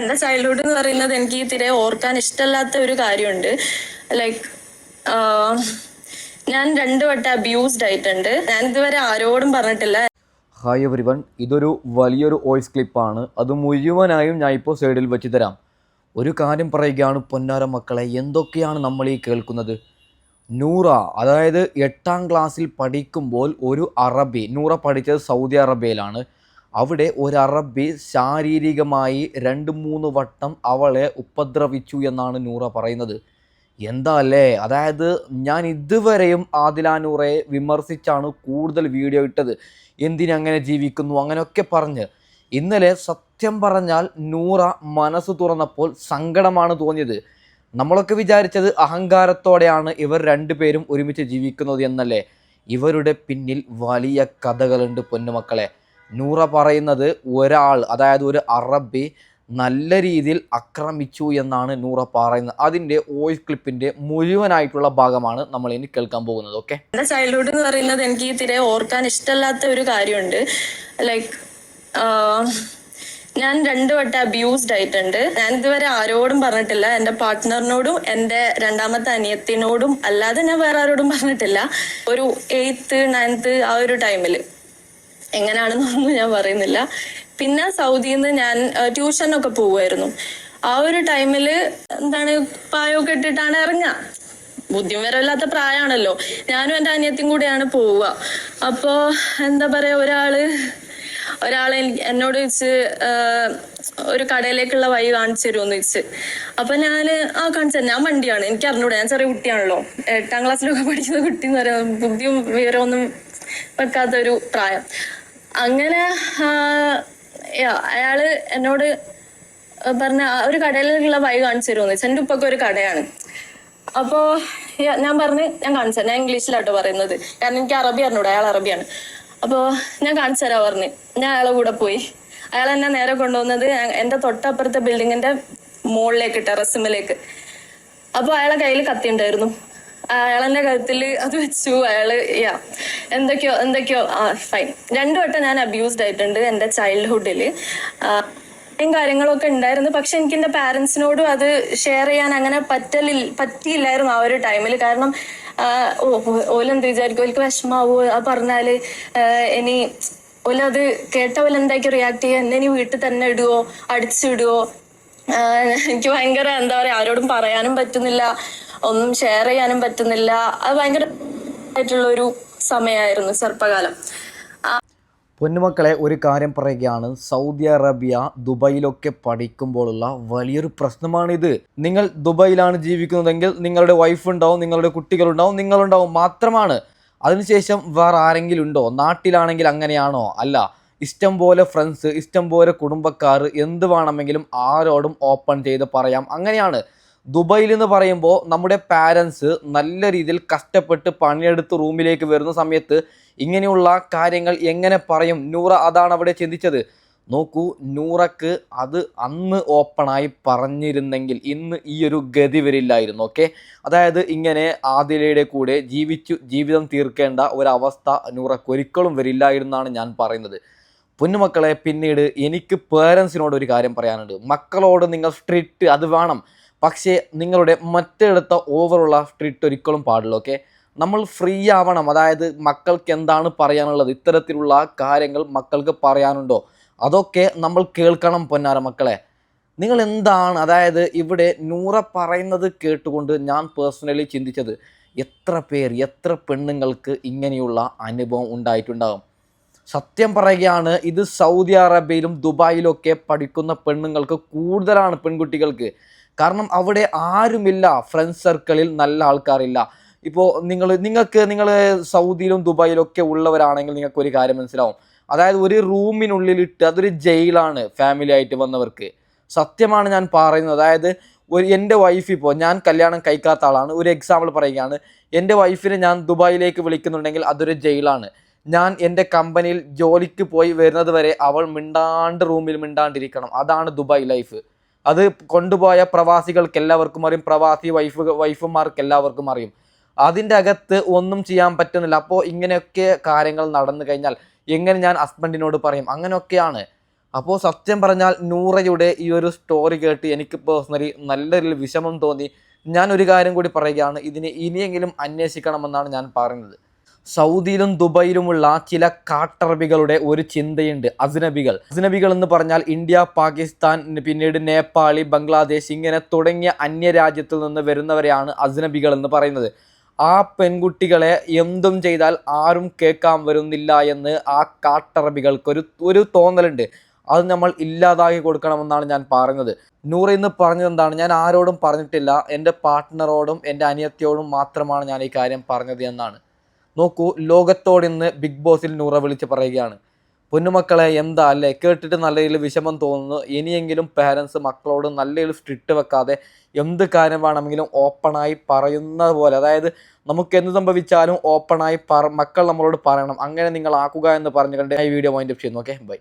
എന്റെ ചൈൽഡ്ഹുഡ് എന്ന് പറയുന്നത് എനിക്ക് തീരെ ഓർക്കാൻ ഇഷ്ടമല്ലാത്ത ഒരു കാര്യമുണ്ട്. ലൈക്ക് ഞാൻ 2 വട്ടം അബ്യൂസ്ഡ് ആയിട്ടുണ്ട്. ഞാൻ ഇതുവരെ ആരോടും പറഞ്ഞിട്ടില്ല. ഹായ് എവരിവൺ, ഇതൊരു വലിയൊരു വോയിസ് ക്ലിപ്പാണ്. അത് മുഴുവനായും ഞാൻ ഇപ്പോൾ സൈഡിൽ വെച്ച് തരാം. ഒരു കാര്യം പറയുകയാണ് പൊന്നാര മക്കളെ, എന്തൊക്കെയാണ് നമ്മൾ ഈ കേൾക്കുന്നത്. നൂറ, അതായത് 8ാം ക്ലാസ്സിൽ പഠിക്കുമ്പോൾ ഒരു അറബി, നൂറ പഠിച്ചത് സൗദി അറേബ്യയിലാണ്. അവിടെ ഒരു അറബി ശാരീരികമായി 2-3 വട്ടം അവളെ ഉപദ്രവിച്ചു എന്നാണ് നൂറ പറയുന്നത്. എന്താ അല്ലേ, അതായത് ഞാൻ ഇതുവരെയും ആദില നൂറയെ വിമർശിച്ചാണ് കൂടുതൽ വീഡിയോ ഇട്ടത്. എന്തിനങ്ങനെ ജീവിക്കുന്നു അങ്ങനെയൊക്കെ പറഞ്ഞ്. ഇന്നലെ സത്യം പറഞ്ഞാൽ നൂറ മനസ്സ് തുറന്നപ്പോൾ സങ്കടമാണ് തോന്നിയത്. നമ്മളൊക്കെ വിചാരിച്ചത് അഹങ്കാരത്തോടെയാണ് ഇവർ രണ്ടുപേരും ഒരുമിച്ച് ജീവിക്കുന്നത് എന്നല്ലേ. ഇവരുടെ പിന്നിൽ വലിയ കഥകളുണ്ട് പൊന്നുമക്കളെ. നൂറ പറയുന്നത് ഒരാൾ, അതായത് ഒരു അറബി നല്ല രീതിയിൽ ആക്രമിച്ചു എന്നാണ് നൂറ പറയുന്നത്. അതിൻ്റെ വോയിസ് ക്ലിപ്പിൻ്റെ മുഴുവനായിട്ടുള്ള ഭാഗമാണ് നമ്മൾ ഇനി കേൾക്കാൻ പോകുന്നത്. ഓക്കെ, എന്റെ ചൈൽഡ്ഹുഡ് എന്ന് പറയുന്നത് എനിക്ക് തീരെ ഓർക്കാൻ ഇഷ്ടമല്ലാത്ത ഒരു കാര്യമുണ്ട്. ലൈക്ക് ഞാൻ 2 വട്ടം അബ്യൂസ്ഡ് ആയിട്ടുണ്ട്. ഞാൻ ഇതുവരെ ആരോടും പറഞ്ഞിട്ടില്ല. എന്റെ പാർട്ട്ണറിനോടും എന്റെ 2ാമത്തെ അനിയത്തിനോടും അല്ലാതെ ഞാൻ വേറെ ആരോടും പറഞ്ഞിട്ടില്ല. ഒരു 8th 9th ആ ഒരു ടൈമിൽ എങ്ങനെയാണെന്നൊന്നും ഞാൻ പറയുന്നില്ല. പിന്നെ സൗദിയിൽ നിന്ന് ഞാൻ ട്യൂഷനൊക്കെ പോവുമായിരുന്നു. ആ ഒരു ടൈമില് എന്താണ് പായൊക്കെ ഇട്ടിട്ടാണ് ഇറങ്ങുക. ബുദ്ധിവിവരമില്ലാത്ത പ്രായമാണല്ലോ. ഞാനും എന്റെ അനിയത്തിയും കൂടെയാണ് പോവുക. അപ്പോ എന്താ പറയാ, ഒരാളെ എന്നോട് ചോദിച്ച് ഒരു കടയിലേക്കുള്ള വഴി കാണിച്ചു തരുമെന്ന് ചോദിച്ച്. അപ്പൊ ഞാന് കാണിച്ചു തരാം, ഞാൻ വണ്ടിയാണ്, എനിക്ക് അറിഞ്ഞൂടെ, ഞാൻ ചെറിയ കുട്ടിയാണല്ലോ, 8ാം ക്ലാസ്സിലൊക്കെ പഠിക്കുന്ന കുട്ടി എന്ന് പറയാം, ബുദ്ധിയും വിവരമൊന്നും വെക്കാത്ത ഒരു പ്രായം. അങ്ങനെ അയാള് എന്നോട് പറഞ്ഞ ഒരു കടയിലേക്കുള്ള വഴി കാണിച്ചു തരുമെന്ന് വെച്ചാൽ. എന്റെ ഉപ്പൊക്കെ ഒരു കടയാണ്. അപ്പോ ഞാൻ പറഞ്ഞ് ഞാൻ കാണിച്ചു തരാം. ഞാൻ ഇംഗ്ലീഷിലാട്ടോ പറയുന്നത്, കാരണം എനിക്ക് അറബി അറിഞ്ഞൂടെ, അയാൾ അറബിയാണ്. അപ്പോ ഞാൻ കാണിച്ചു തരാ പറഞ്ഞ് ഞാൻ അയാളെ കൂടെ പോയി. അയാൾ എന്നെ നേരെ കൊണ്ടുവന്നത് എന്റെ തൊട്ടപ്പുറത്തെ ബിൽഡിങ്ങിന്റെ മുകളിലേക്ക്, ടെറസിമിലേക്ക്. അപ്പൊ അയാളെ കയ്യിൽ കത്തി ഉണ്ടായിരുന്നു. അയാളെന്റെ കഴുത്തില് അത് വെച്ചു. അയാള് എന്തൊക്കെയോ ഫൈൻ. 2 വട്ടം ഞാൻ അബ്യൂസ്ഡ് ആയിട്ടുണ്ട് എന്റെ ചൈൽഡ്ഹുഡില്. കാര്യങ്ങളൊക്കെ ഉണ്ടായിരുന്നു. പക്ഷെ എനിക്ക് എന്റെ പാരന്റ്സിനോടും അത് ഷെയർ ചെയ്യാൻ അങ്ങനെ പറ്റിയില്ലായിരുന്നു ആ ഒരു ടൈമിൽ. കാരണം ഓലെന്ത് വിചാരിക്കും, ഓൽക്ക് വിഷമാവോ പറഞ്ഞാല്, ഇനി ഓലത് കേട്ട പോലെ എന്തായിരിക്കും റിയാക്ട് ചെയ്യുക, എന്നെ ഇനി വീട്ടിൽ തന്നെ ഇടുവോ, അടിച്ചിടുവോ. എനിക്ക് ഭയങ്കര എന്താ പറയാ, ആരോടും പറയാനും പറ്റുന്നില്ല, ഒന്നും ഷെയർ ചെയ്യാനും പറ്റുന്നില്ല. അത് ഭയങ്കര ആയിട്ടുള്ള ഒരു സമയമായിരുന്നു ചെറുപ്പകാലം. പൊന്നുമക്കളെ, ഒരു കാര്യം പറയുകയാണ്. സൗദി അറേബ്യ, ദുബൈയിലൊക്കെ പഠിക്കുമ്പോഴുള്ള വലിയൊരു പ്രശ്നമാണിത്. നിങ്ങൾ ദുബൈയിലാണ് ജീവിക്കുന്നതെങ്കിൽ നിങ്ങളുടെ വൈഫ് ഉണ്ടാവും, നിങ്ങളുടെ കുട്ടികളുണ്ടാവും, നിങ്ങളുണ്ടാവും മാത്രമാണ്. അതിനുശേഷം വേറെ ആരെങ്കിലും ഉണ്ടോ? നാട്ടിലാണെങ്കിൽ അങ്ങനെയാണോ? അല്ല. ഇഷ്ടം പോലെ ഫ്രണ്ട്സ്, ഇഷ്ടം പോലെ കുടുംബക്കാർ, എന്ത് വേണമെങ്കിലും ആരോടും ഓപ്പൺ ചെയ്ത് പറയാം. അങ്ങനെയാണ്. ദുബൈയിൽ എന്ന് പറയുമ്പോൾ നമ്മുടെ പാരൻസ് നല്ല രീതിയിൽ കഷ്ടപ്പെട്ട് പണിയെടുത്ത് റൂമിലേക്ക് വരുന്ന സമയത്ത് ഇങ്ങനെയുള്ള കാര്യങ്ങൾ എങ്ങനെ പറയും? നൂറ അതാണ് അവിടെ ചിന്തിച്ചത്. നോക്കൂ, നൂറക്ക് അത് അന്ന് ഓപ്പണായി പറഞ്ഞിരുന്നെങ്കിൽ ഇന്ന് ഈ ഒരു ഗതി വരില്ലായിരുന്നു. ഓക്കെ, അതായത് ഇങ്ങനെ ആദിലയുടെ കൂടെ ജീവിതം തീർക്കേണ്ട ഒരവസ്ഥ നൂറക്ക് ഒരിക്കലും വരില്ലായിരുന്നാണ് ഞാൻ പറയുന്നത്. പൊന്നുമക്കളെ, പിന്നീട് എനിക്ക് പേരൻസിനോട് ഒരു കാര്യം പറയാനുണ്ട്. മക്കളോട് നിങ്ങൾ സ്ട്രിക്റ്റ് അത് വേണം, പക്ഷേ നിങ്ങളുടെ മറ്റെടുത്ത ഓവറുള്ള സ്ട്രിക്റ്റ് ഒരിക്കലും പാടില്ല. ഓക്കെ, നമ്മൾ ഫ്രീ ആവണം. അതായത് മക്കൾക്ക് എന്താണ് പറയാനുള്ളത്, ഇത്തരത്തിലുള്ള കാര്യങ്ങൾ മക്കൾക്ക് പറയാനുണ്ടോ, അതൊക്കെ നമ്മൾ കേൾക്കണം പൊന്നാര മക്കളെ. നിങ്ങൾ എന്താണ്, അതായത് ഇവിടെ നൂറ പറയുന്നത് കേട്ടുകൊണ്ട് ഞാൻ പേഴ്സണലി ചിന്തിച്ചത്, എത്ര പെണ്ണുങ്ങൾക്ക് ഇങ്ങനെയുള്ള അനുഭവം ഉണ്ടായിട്ടുണ്ടാകും. സത്യം പറയുകയാണ്, ഇത് സൗദി അറേബ്യയിലും ദുബായിലൊക്കെ പഠിക്കുന്ന പെണ്ണുങ്ങൾക്ക് കൂടുതലാണ്, പെൺകുട്ടികൾക്ക്. കാരണം അവിടെ ആരുമില്ല, ഫ്രണ്ട് സർക്കിളിൽ നല്ല ആൾക്കാരില്ല. ഇപ്പോൾ നിങ്ങൾ സൗദിയിലും ദുബായിലും ഒക്കെ ഉള്ളവരാണെങ്കിൽ നിങ്ങൾക്ക് ഒരു കാര്യം മനസ്സിലാവും. അതായത് ഒരു റൂമിനുള്ളിലിട്ട് അതൊരു ജയിലാണ് ഫാമിലി ആയിട്ട് വന്നവർക്ക്. സത്യമാണ് ഞാൻ പറയുന്നത്. അതായത് എൻ്റെ വൈഫ്, ഇപ്പോൾ ഞാൻ കല്യാണം കഴിക്കാത്ത ആളാണ്, ഒരു എക്സാമ്പിൾ പറയുകയാണ്. എൻ്റെ വൈഫിനെ ഞാൻ ദുബായിലേക്ക് വിളിക്കുന്നുണ്ടെങ്കിൽ അതൊരു ജയിലാണ്. ഞാൻ എൻ്റെ കമ്പനിയിൽ ജോലിക്ക് പോയി വരുന്നത് വരെ അവൾ റൂമിൽ മിണ്ടാണ്ടിരിക്കണം. അതാണ് ദുബായ് ലൈഫ്. അത് കൊണ്ടുപോയ പ്രവാസികൾക്ക് എല്ലാവർക്കും അറിയും, പ്രവാസി വൈഫുമാർക്ക് എല്ലാവർക്കും അറിയും. അതിൻ്റെ അകത്ത് ഒന്നും ചെയ്യാൻ പറ്റുന്നില്ല. അപ്പോൾ ഇങ്ങനെയൊക്കെ കാര്യങ്ങൾ നടന്നു കഴിഞ്ഞാൽ എങ്ങനെ ഞാൻ ഹസ്ബൻഡിനോട് പറയും? അങ്ങനെയൊക്കെയാണ്. അപ്പോൾ സത്യം പറഞ്ഞാൽ നൂറയുടെ ഈ ഒരു സ്റ്റോറി കേട്ട് എനിക്ക് പേഴ്സണലി നല്ലൊരു വിഷമം തോന്നി. ഞാൻ ഒരു കാര്യം കൂടി പറയുകയാണ്, ഇതിനെ ഇനിയെങ്കിലും അന്വേഷിക്കണമെന്നാണ് ഞാൻ പറയുന്നത്. സൗദിയിലും ദുബൈയിലുമുള്ള ചില കാട്ടറബികളുടെ ഒരു ചിന്തയുണ്ട്, അജ്നബികൾ എന്ന് പറഞ്ഞാൽ ഇന്ത്യ, പാകിസ്ഥാൻ, പിന്നീട് നേപ്പാളി, ബംഗ്ലാദേശ് ഇങ്ങനെ തുടങ്ങിയ അന്യരാജ്യത്തിൽ നിന്ന് വരുന്നവരെയാണ് അജ്നബികൾ എന്ന് പറയുന്നത്. ആ പെൺകുട്ടികളെ എന്തും ചെയ്താൽ ആരും കേൾക്കാൻ വരുന്നില്ല എന്ന് ആ കാട്ടറബികൾക്ക് ഒരു തോന്നലുണ്ട്. അത് നമ്മൾ ഇല്ലാതാക്കി കൊടുക്കണമെന്നാണ് ഞാൻ പറയുന്നത്. നൂറ ഇന്ന് പറഞ്ഞത് എന്താണ്, ഞാൻ ആരോടും പറഞ്ഞിട്ടില്ല, എൻ്റെ പാർട്ട്ണറോടും എൻ്റെ അനിയത്തിയോടും മാത്രമാണ് ഞാൻ ഈ കാര്യം പറഞ്ഞത് എന്നാണ്. നോക്കൂ, ലോകത്തോട് ഇന്ന് ബിഗ് ബോസിൽ നൂറ വിളിച്ച് പറയുകയാണ്, പൊന്നുമക്കളെ എന്താ അല്ലേ, കേട്ടിട്ട് നല്ല രീതിയിൽ വിഷമം തോന്നുന്നു. ഇനിയെങ്കിലും പേരൻസ് മക്കളോട് നല്ല രീതിയിൽ സ്ട്രിക്റ്റ് വെക്കാതെ എന്ത് കാര്യം വേണമെങ്കിലും ഓപ്പണായി പറയുന്ന പോലെ, അതായത് നമുക്ക് എന്ത് സംഭവിച്ചാലും ഓപ്പണായി മക്കൾ നമ്മളോട് പറയണം, അങ്ങനെ നിങ്ങൾ ആക്കുക എന്ന് പറഞ്ഞുകൊണ്ട് ഈ വീഡിയോ വൈൻഡപ്പ് ചെയ്യുന്നു. Okay, by.